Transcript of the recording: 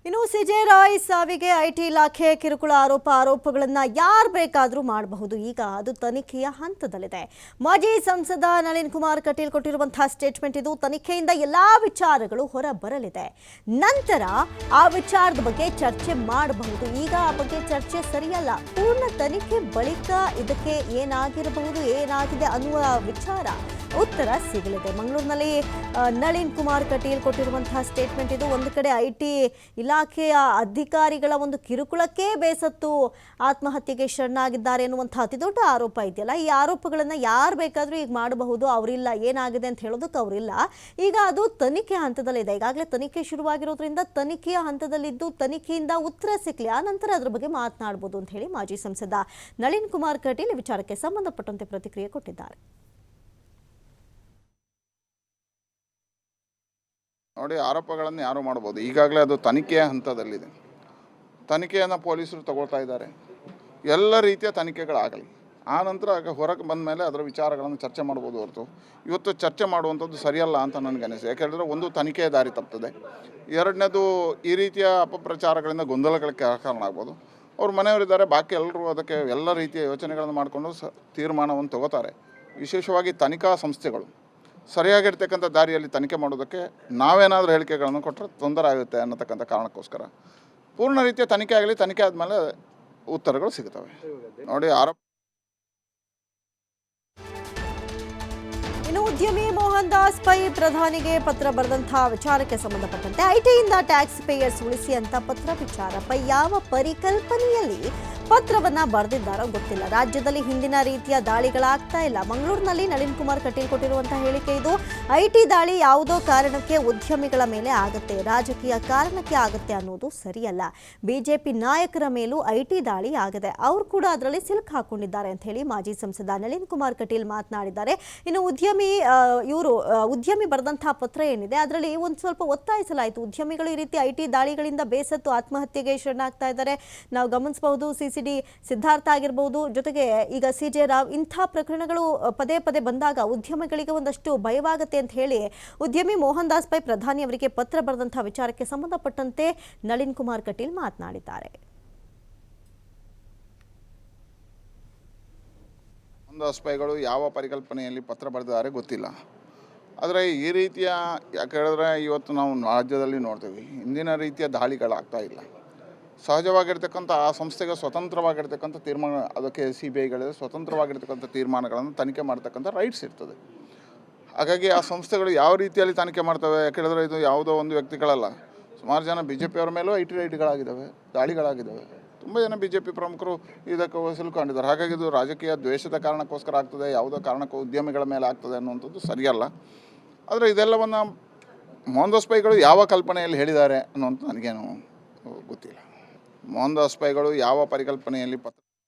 ಇನ್ನು ಸಿಜೆ ರಾಯ್ ಸಾವಿಗೆ ಐಟಿ ಇಲಾಖೆ ಕಿರುಕುಳ ಆರೋಪಗಳನ್ನು ಯಾರು ಬೇಕಾದರೂ ಮಾಡಬಹುದು. ಈಗ ಅದು ತನಿಖೆಯ ಹಂತದಲ್ಲಿದೆ. ಮಾಜಿ ಸಂಸದ ನಳಿನ್ ಕುಮಾರ್ ಕಟೀಲ್ ಕೊಟ್ಟಿರುವಂತಹ ಸ್ಟೇಟ್ಮೆಂಟ್ ಇದು. ತನಿಖೆಯಿಂದ ಎಲ್ಲಾ ವಿಚಾರಗಳು ಹೊರ ಬರಲಿದೆ. ನಂತರ ಆ ವಿಚಾರದ ಬಗ್ಗೆ ಚರ್ಚೆ ಮಾಡಬಹುದು. ಈಗ ಆ ಬಗ್ಗೆ ಚರ್ಚೆ ಸರಿಯಲ್ಲ. ಪೂರ್ಣ ತನಿಖೆ ಬಳಿಕ ಇದಕ್ಕೆ ಏನಾಗಿರಬಹುದು, ಏನಾಗಿದೆ ಅನ್ನುವ ವಿಚಾರ ಉತ್ತರ ಸಿಗಲಿದೆ. ಮಂಗಳೂರಿನಲ್ಲಿ ನಳಿನ್ ಕುಮಾರ್ ಕಟೀಲ್ ಕೊಟ್ಟಿರುವಂತಹ ಸ್ಟೇಟ್ಮೆಂಟ್ ಇದು. ಒಂದು ಕಡೆ ಐಟಿ ಇಲಾಖೆಯ ಅಧಿಕಾರಿಗಳ ಒಂದು ಕಿರುಕುಳಕ್ಕೆ ಬೇಸತ್ತು ಆತ್ಮಹತ್ಯೆಗೆ ಶರಣಾಗಿದ್ದಾರೆ ಎನ್ನುವಂತಹ ಅತಿ ದೊಡ್ಡ ಆರೋಪ ಇದೆಯಲ್ಲ, ಈ ಆರೋಪಗಳನ್ನು ಯಾರು ಬೇಕಾದರೂ ಈಗ ಮಾಡಬಹುದು. ಅವರಿಲ್ಲ, ಏನಾಗಿದೆ ಅಂತ ಹೇಳೋದಕ್ಕೆ ಅವರಿಲ್ಲ. ಈಗ ಅದು ತನಿಖೆ ಹಂತದಲ್ಲಿದೆ. ಈಗಾಗಲೇ ತನಿಖೆ ಶುರುವಾಗಿರೋದ್ರಿಂದ ತನಿಖೆಯ ಹಂತದಲ್ಲಿದ್ದು ತನಿಖೆಯಿಂದ ಉತ್ತರ ಸಿಕ್ಕಲಿ, ಆ ನಂತರ ಅದರ ಬಗ್ಗೆ ಮಾತನಾಡಬಹುದು ಅಂತ ಹೇಳಿ ಮಾಜಿ ಸಂಸದ ನಳಿನ್ ಕುಮಾರ್ ಕಟೀಲ್ ವಿಚಾರಕ್ಕೆ ಸಂಬಂಧಪಟ್ಟಂತೆ ಪ್ರತಿಕ್ರಿಯೆ ಕೊಟ್ಟಿದ್ದಾರೆ. ನೋಡಿ, ಆರೋಪಗಳನ್ನು ಯಾರು ಮಾಡ್ಬೋದು. ಈಗಾಗಲೇ ಅದು ತನಿಖೆಯ ಹಂತದಲ್ಲಿದೆ. ತನಿಖೆಯನ್ನು ಪೊಲೀಸರು ತಗೊಳ್ತಾ ಇದ್ದಾರೆ. ಎಲ್ಲ ರೀತಿಯ ತನಿಖೆಗಳಾಗಲಿ, ಆ ನಂತರ ಹೊರಗೆ ಬಂದ ಮೇಲೆ ಅದರ ವಿಚಾರಗಳನ್ನು ಚರ್ಚೆ ಮಾಡ್ಬೋದು ಹೊರತು ಇವತ್ತು ಚರ್ಚೆ ಮಾಡುವಂಥದ್ದು ಸರಿಯಲ್ಲ ಅಂತ ನನಗೆ ಅನಿಸಿದೆ. ಯಾಕೆಂದರೆ ಒಂದು, ತನಿಖೆಯ ದಾರಿ ತಪ್ತದೆ. ಎರಡನೇದು, ಈ ರೀತಿಯ ಅಪಪ್ರಚಾರಗಳಿಂದ ಗೊಂದಲಗಳಿಗೆ ಕಾರಣ ಆಗ್ಬೋದು. ಅವ್ರ ಮನೆಯವರಿದ್ದಾರೆ, ಬಾಕಿ ಎಲ್ಲರೂ ಅದಕ್ಕೆ ಎಲ್ಲ ರೀತಿಯ ಯೋಚನೆಗಳನ್ನು ಮಾಡಿಕೊಂಡು ತೀರ್ಮಾನವನ್ನು ತಗೋತಾರೆ. ವಿಶೇಷವಾಗಿ ತನಿಖಾ ಸಂಸ್ಥೆಗಳು ಸರಿಯಾಗಿರ್ತಕ್ಕಂಥ ದಾರಿಯಲ್ಲಿ ತನಿಖೆ ಮಾಡೋದಕ್ಕೆ ನಾವೇನಾದರೂ ಹೇಳಿಕೆಗಳನ್ನು ಕೊಟ್ಟರೆ ತೊಂದರೆ ಆಗುತ್ತೆ ಅನ್ನತಕ್ಕಂಥ ಕಾರಣಕ್ಕೋಸ್ಕರ ಪೂರ್ಣ ರೀತಿಯ ತನಿಖೆ ಆಗಲಿ, ತನಿಖೆ ಆದಮೇಲೆ ಉತ್ತರಗಳು ಸಿಗುತ್ತವೆ. ನೋಡಿ, ಇನ್ನು ಉದ್ಯಮಿ ಮೋಹನ್ ದಾಸ್ ಪೈ ಪ್ರಧಾನಿಗೆ ಪತ್ರ ಬರೆದಂತಹ ವಿಚಾರಕ್ಕೆ ಸಂಬಂಧಪಟ್ಟಂತೆ ಐಟಿಯಿಂದ ಟ್ಯಾಕ್ಸ್ ಪೇಯರ್ಸ್ ಉಳಿಸಿ ಅಂತ ಪತ್ರ ವಿಚಾರ ಪೈ ಯಾವ ಪರಿಕಲ್ಪನೆಯಲ್ಲಿ ಪತ್ರವನ್ನ ಬರೆದಿದ್ದಾರೋ ಗೊತ್ತಿಲ್ಲ. ರಾಜ್ಯದಲ್ಲಿ ಹಿಂದಿನ ರೀತಿಯ ದಾಳಿಗಳಾಗ್ತಾ ಇಲ್ಲ. ಮಂಗಳೂರಿನಲ್ಲಿ ನಳಿನ್ ಕುಮಾರ್ ಕಟೀಲ್ ಕೊಟ್ಟಿರುವಂತಹ ಹೇಳಿಕೆ ಇದು. ಐಟಿ ದಾಳಿ ಯಾವುದೋ ಕಾರಣಕ್ಕೆ ಉದ್ಯಮಿಗಳ ಮೇಲೆ ಆಗುತ್ತೆ, ರಾಜಕೀಯ ಕಾರಣಕ್ಕೆ ಆಗುತ್ತೆ ಅನ್ನೋದು ಸರಿಯಲ್ಲ. ಬಿಜೆಪಿ ನಾಯಕರ ಮೇಲೂ ಐಟಿ ದಾಳಿ ಆಗಿದೆ, ಅವರು ಕೂಡ ಅದರಲ್ಲಿ ಸಿಲುಕು ಹಾಕೊಂಡಿದ್ದಾರೆ ಅಂತ ಹೇಳಿ ಮಾಜಿ ಸಂಸದ ನಳಿನ್ ಕುಮಾರ್ ಕಟೀಲ್ ಮಾತನಾಡಿದ್ದಾರೆ. ಇನ್ನು ಉದ್ಯಮಿ ಬರೆದಂತಹ ಪತ್ರ ಏನಿದೆ ಅದರಲ್ಲಿ ಒಂದು ಸ್ವಲ್ಪ ಒತ್ತಾಯಿಸಲಾಯಿತು. ಉದ್ಯಮಿಗಳು ಈ ರೀತಿ ಐಟಿ ದಾಳಿಗಳಿಂದ ಬೇಸತ್ತು ಆತ್ಮಹತ್ಯೆಗೆ ಶರಣಾಗ್ತಾ ಇದ್ದಾರೆ. ನಾವು ಗಮನಿಸಬಹುದು, ಸಿಸಿಡಿ ಸಿದ್ಧಾರ್ಥ ಆಗಿರಬಹುದು, ಜೊತೆಗೆ ಈಗ ಸಿಜೆ ರಾವ್, ಇಂಥ ಪ್ರಕರಣಗಳು ಪದೇ ಪದೇ ಬಂದಾಗ ಉದ್ಯಮಿಗಳಿಗೆ ಒಂದಷ್ಟು ಭಯವಾಗುತ್ತೆ ಅಂತ ಹೇಳಿ ಉದ್ಯಮಿ ಮೋಹನ್ ದಾಸ್ ಪೈ ಪ್ರಧಾನಿ ಅವರಿಗೆ ಪತ್ರ ಬರೆದಂತಹ ವಿಚಾರಕ್ಕೆ ಸಂಬಂಧಪಟ್ಟಂತೆ ನಳಿನ್ ಕುಮಾರ್ ಕಟೀಲ್ ಮಾತನಾಡಿದ್ದಾರೆ. ಮೋಹನ್ ದಾಸ್ ಪೈಗಳು ಯಾವ ಪರಿಕಲ್ಪನೆಯಲ್ಲಿ ಪತ್ರ ಬರೆದಿದ್ದಾರೆ ಗೊತ್ತಿಲ್ಲ. ಆದರೆ ಈ ರೀತಿಯ, ಯಾಕೆ ಹೇಳಿದ್ರೆ ಇವತ್ತು ನಾವು ರಾಜ್ಯದಲ್ಲಿ ನೋಡ್ತೀವಿ, ಹಿಂದಿನ ರೀತಿಯ ದಾಳಿಗಳಾಗ್ತಾ ಇಲ್ಲ. ಸಹಜವಾಗಿರ್ತಕ್ಕಂಥ ಆ ಸಂಸ್ಥೆಗೆ ಸ್ವತಂತ್ರವಾಗಿರ್ತಕ್ಕಂಥ ತೀರ್ಮಾನ, ಅದಕ್ಕೆ CBIಗಳಿದೆ, ಸ್ವತಂತ್ರವಾಗಿರ್ತಕ್ಕಂಥ ತೀರ್ಮಾನಗಳನ್ನು ತನಿಖೆ ಮಾಡ್ತಕ್ಕಂಥ ರೈಟ್ಸ್ ಇರ್ತದೆ. ಹಾಗಾಗಿ ಆ ಸಂಸ್ಥೆಗಳು ಯಾವ ರೀತಿಯಲ್ಲಿ ತನಿಖೆ ಮಾಡ್ತವೆ, ಯಾಕೆ ಹೇಳಿದ್ರೆ ಇದು ಯಾವುದೋ ಒಂದು ವ್ಯಕ್ತಿಗಳಲ್ಲ. ಸುಮಾರು ಜನ BJP ಅವರ ಮೇಲೂ ಐಟಿ ರೈಡ್ಗಳಾಗಿದ್ದಾವೆ, ದಾಳಿಗಳಾಗಿದ್ದಾವೆ. ತುಂಬ ಜನ BJP ಪ್ರಮುಖರು ಇದಕ್ಕೆ ಸಿಲುಕೊಂಡಿದ್ದಾರೆ. ಹಾಗಾಗಿ ಇದು ರಾಜಕೀಯ ದ್ವೇಷದ ಕಾರಣಕ್ಕೋಸ್ಕರ ಆಗ್ತದೆ, ಯಾವುದೋ ಕಾರಣಕ್ಕೂ ಉದ್ಯಮಿಗಳ ಮೇಲೆ ಆಗ್ತದೆ ಅನ್ನುವಂಥದ್ದು ಸರಿಯಲ್ಲ. ಆದರೆ ಇದೆಲ್ಲವನ್ನು ಮೋಹನ್ ದಾಸ್ ಪೈಗಳು ಯಾವ ಕಲ್ಪನೆಯಲ್ಲಿ ಹೇಳಿದ್ದಾರೆ ಅನ್ನುವಂಥ ನನಗೇನು ಗೊತ್ತಿಲ್ಲ. ಮೋಹನ್ ದಾಸ್ ಪೈಗಳು ಯಾವ ಪರಿಕಲ್ಪನೆಯಲ್ಲಿ